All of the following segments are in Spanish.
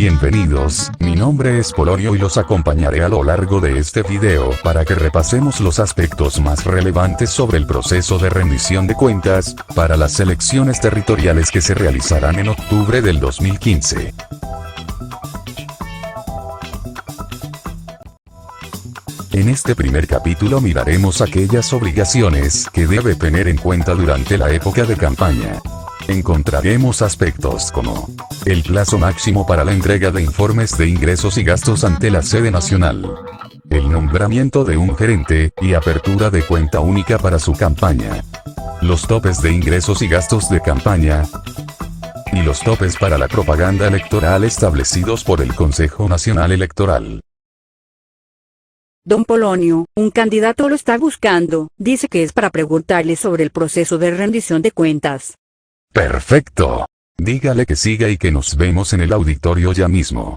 Bienvenidos, mi nombre es Polonio y los acompañaré a lo largo de este video para que repasemos los aspectos más relevantes sobre el proceso de rendición de cuentas para las elecciones territoriales que se realizarán en octubre del 2015. En este primer capítulo miraremos aquellas obligaciones que debe tener en cuenta durante la época de campaña. Encontraremos aspectos como el plazo máximo para la entrega de informes de ingresos y gastos ante la sede nacional, el nombramiento de un gerente y apertura de cuenta única para su campaña, los topes de ingresos y gastos de campaña, y los topes para la propaganda electoral establecidos por el Consejo Nacional Electoral. Don Polonio, un candidato lo está buscando, dice que es para preguntarle sobre el proceso de rendición de cuentas. Perfecto. Dígale que siga y que nos vemos en el auditorio ya mismo.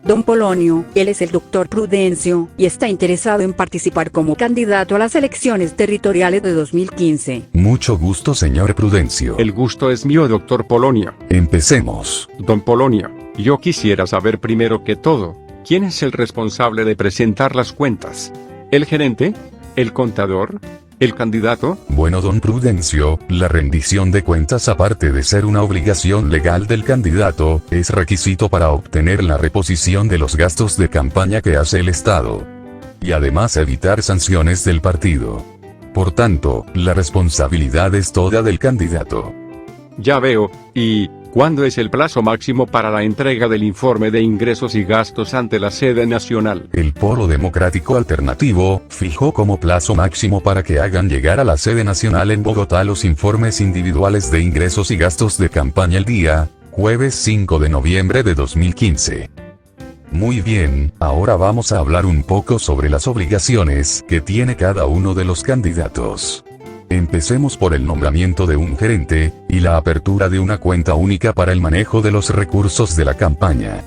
Don Polonio, él es el doctor Prudencio, y está interesado en participar como candidato a las elecciones territoriales de 2015. Mucho gusto, señor Prudencio. El gusto es mío, doctor Polonio. Empecemos. Don Polonio, yo quisiera saber primero que todo, ¿quién es el responsable de presentar las cuentas? ¿El gerente? ¿El contador? ¿El candidato? Bueno, don Prudencio, la rendición de cuentas, aparte de ser una obligación legal del candidato, es requisito para obtener la reposición de los gastos de campaña que hace el Estado. Y además evitar sanciones del partido. Por tanto, la responsabilidad es toda del candidato. Ya veo, ¿y cuándo es el plazo máximo para la entrega del informe de ingresos y gastos ante la sede nacional? El Polo Democrático Alternativo fijó como plazo máximo para que hagan llegar a la sede nacional en Bogotá los informes individuales de ingresos y gastos de campaña el día jueves 5 de noviembre de 2015. Muy bien, ahora vamos a hablar un poco sobre las obligaciones que tiene cada uno de los candidatos. Empecemos por el nombramiento de un gerente, y la apertura de una cuenta única para el manejo de los recursos de la campaña.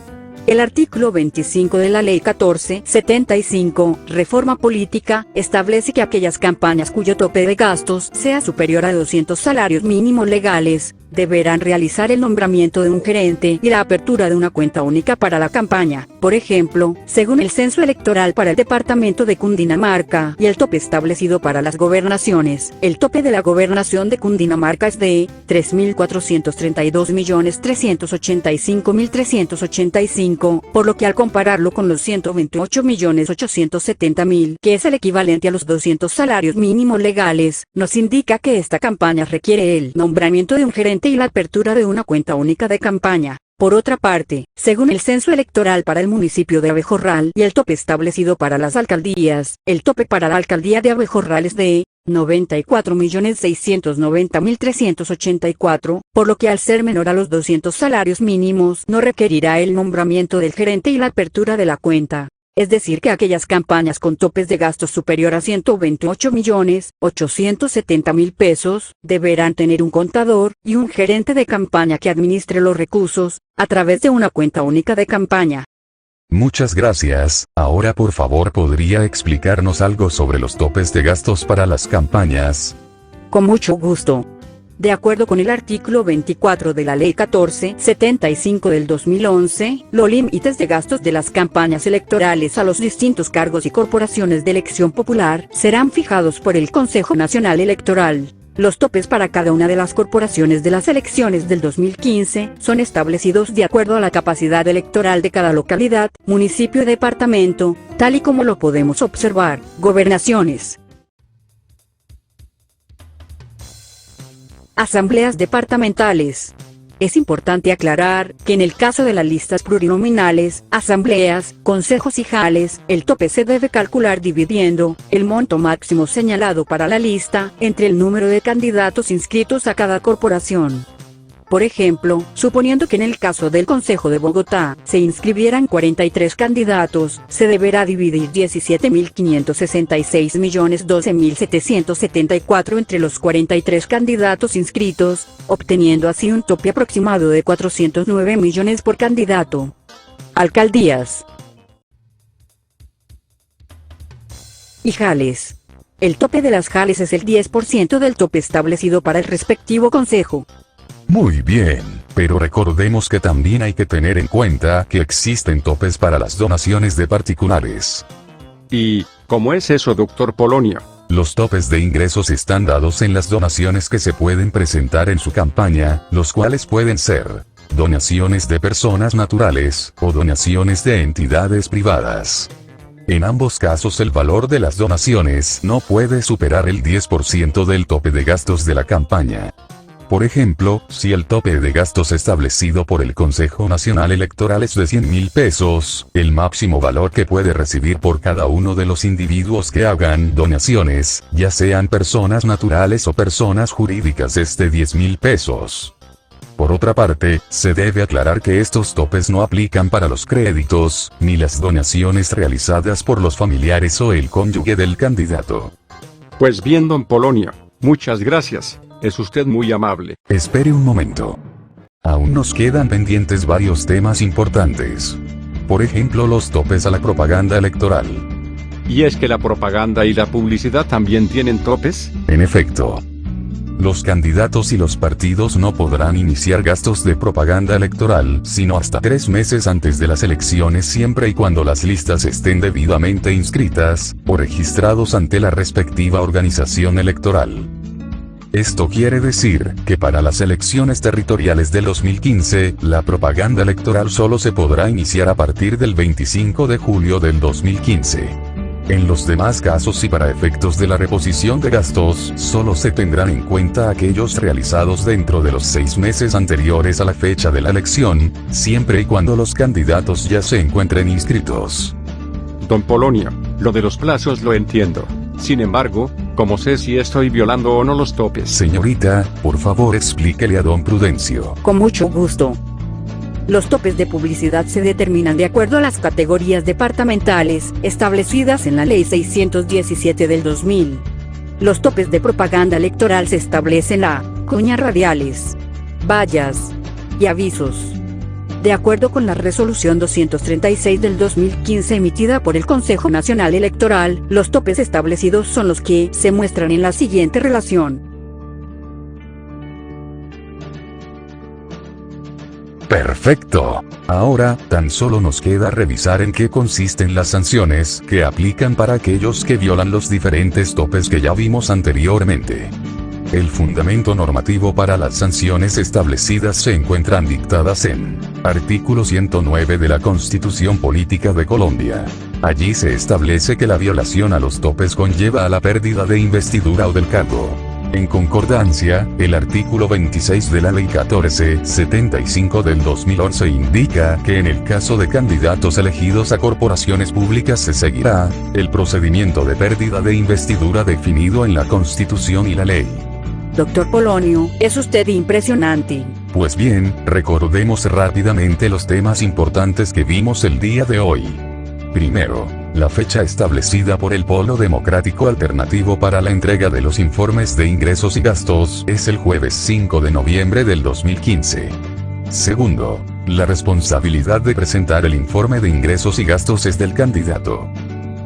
El artículo 25 de la Ley 1475, Reforma Política, establece que aquellas campañas cuyo tope de gastos sea superior a 200 salarios mínimos legales, deberán realizar el nombramiento de un gerente y la apertura de una cuenta única para la campaña. Por ejemplo, según el censo electoral para el departamento de Cundinamarca y el tope establecido para las gobernaciones, el tope de la gobernación de Cundinamarca es de 3.432.385.385, por lo que al compararlo con los 128.870.000, que es el equivalente a los 200 salarios mínimos legales, nos indica que esta campaña requiere el nombramiento de un gerente y la apertura de una cuenta única de campaña. Por otra parte, según el censo electoral para el municipio de Abejorral y el tope establecido para las alcaldías, el tope para la alcaldía de Abejorral es de 94.690.384, por lo que al ser menor a los 200 salarios mínimos no requerirá el nombramiento del gerente y la apertura de la cuenta. Es decir que aquellas campañas con topes de gastos superior a 128.870.000 pesos, deberán tener un contador y un gerente de campaña que administre los recursos, a través de una cuenta única de campaña. Muchas gracias. Ahora por favor, ¿podría explicarnos algo sobre los topes de gastos para las campañas? Con mucho gusto. De acuerdo con el artículo 24 de la Ley 1475 del 2011, los límites de gastos de las campañas electorales a los distintos cargos y corporaciones de elección popular serán fijados por el Consejo Nacional Electoral. Los topes para cada una de las corporaciones de las elecciones del 2015 son establecidos de acuerdo a la capacidad electoral de cada localidad, municipio y departamento, tal y como lo podemos observar. Gobernaciones. Asambleas departamentales. Es importante aclarar que en el caso de las listas plurinominales, asambleas, consejos y jales, el tope se debe calcular dividiendo el monto máximo señalado para la lista entre el número de candidatos inscritos a cada corporación. Por ejemplo, suponiendo que en el caso del Consejo de Bogotá se inscribieran 43 candidatos, se deberá dividir 17.566.012.774 entre los 43 candidatos inscritos, obteniendo así un tope aproximado de 409 millones por candidato. Alcaldías y jales. El tope de las jales es el 10% del tope establecido para el respectivo consejo. Muy bien, pero recordemos que también hay que tener en cuenta que existen topes para las donaciones de particulares. ¿Y cómo es eso, doctor Polonio? Los topes de ingresos están dados en las donaciones que se pueden presentar en su campaña, los cuales pueden ser donaciones de personas naturales o donaciones de entidades privadas. En ambos casos el valor de las donaciones no puede superar el 10% del tope de gastos de la campaña. Por ejemplo, si el tope de gastos establecido por el Consejo Nacional Electoral es de 100.000 pesos, el máximo valor que puede recibir por cada uno de los individuos que hagan donaciones, ya sean personas naturales o personas jurídicas, es de 10.000 pesos. Por otra parte, se debe aclarar que estos topes no aplican para los créditos, ni las donaciones realizadas por los familiares o el cónyuge del candidato. Pues bien, don Polonio, muchas gracias. Es usted muy amable. Espere un momento. Aún nos quedan pendientes varios temas importantes. Por ejemplo, los topes a la propaganda electoral. ¿Y es que la propaganda y la publicidad también tienen topes? En efecto. Los candidatos y los partidos no podrán iniciar gastos de propaganda electoral, sino hasta 3 meses antes de las elecciones, siempre y cuando las listas estén debidamente inscritas, o registrados ante la respectiva organización electoral. Esto quiere decir, que para las elecciones territoriales del 2015, la propaganda electoral solo se podrá iniciar a partir del 25 de julio del 2015. En los demás casos y para efectos de la reposición de gastos, solo se tendrán en cuenta aquellos realizados dentro de los 6 meses anteriores a la fecha de la elección, siempre y cuando los candidatos ya se encuentren inscritos. Don Polonio, lo de los plazos lo entiendo. Sin embargo, ¿cómo sé si estoy violando o no los topes? Señorita, por favor explíquele a don Prudencio. Con mucho gusto. Los topes de publicidad se determinan de acuerdo a las categorías departamentales, establecidas en la Ley 617 del 2000. Los topes de propaganda electoral se establecen a cuñas radiales, vallas y avisos. De acuerdo con la Resolución 236 del 2015 emitida por el Consejo Nacional Electoral, los topes establecidos son los que se muestran en la siguiente relación. Perfecto. Ahora, tan solo nos queda revisar en qué consisten las sanciones que aplican para aquellos que violan los diferentes topes que ya vimos anteriormente. El fundamento normativo para las sanciones establecidas se encuentran dictadas en artículo 109 de la Constitución Política de Colombia. Allí se establece que la violación a los topes conlleva a la pérdida de investidura o del cargo. En concordancia, el artículo 26 de la Ley 1475 del 2011 indica que en el caso de candidatos elegidos a corporaciones públicas se seguirá el procedimiento de pérdida de investidura definido en la Constitución y la ley. Doctor Polonio, es usted impresionante. Pues bien, recordemos rápidamente los temas importantes que vimos el día de hoy. Primero, la fecha establecida por el Polo Democrático Alternativo para la entrega de los informes de ingresos y gastos es el jueves 5 de noviembre del 2015. Segundo, la responsabilidad de presentar el informe de ingresos y gastos es del candidato.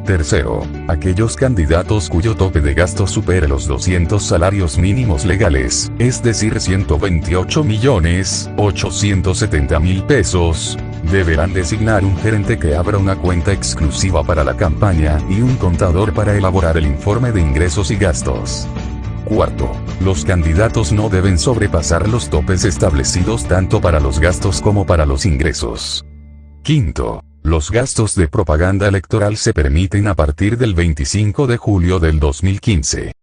Tercero, aquellos candidatos cuyo tope de gastos supere los 200 salarios mínimos legales, es decir 128.870.000 pesos, deberán designar un gerente que abra una cuenta exclusiva para la campaña y un contador para elaborar el informe de ingresos y gastos. Cuarto, los candidatos no deben sobrepasar los topes establecidos tanto para los gastos como para los ingresos. Quinto, los gastos de propaganda electoral se permiten a partir del 25 de julio del 2015.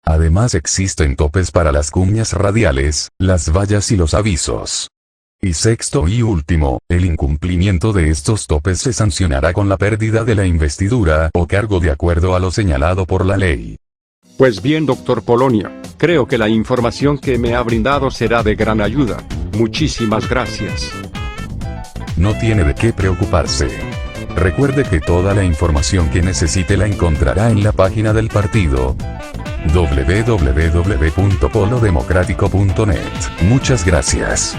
Además existen topes para las cuñas radiales, las vallas y los avisos. Y sexto y último, el incumplimiento de estos topes se sancionará con la pérdida de la investidura o cargo de acuerdo a lo señalado por la ley. Pues bien, doctor Polonio, creo que la información que me ha brindado será de gran ayuda. Muchísimas gracias. No tiene de qué preocuparse. Recuerde que toda la información que necesite la encontrará en la página del partido www.polodemocrático.net. Muchas gracias.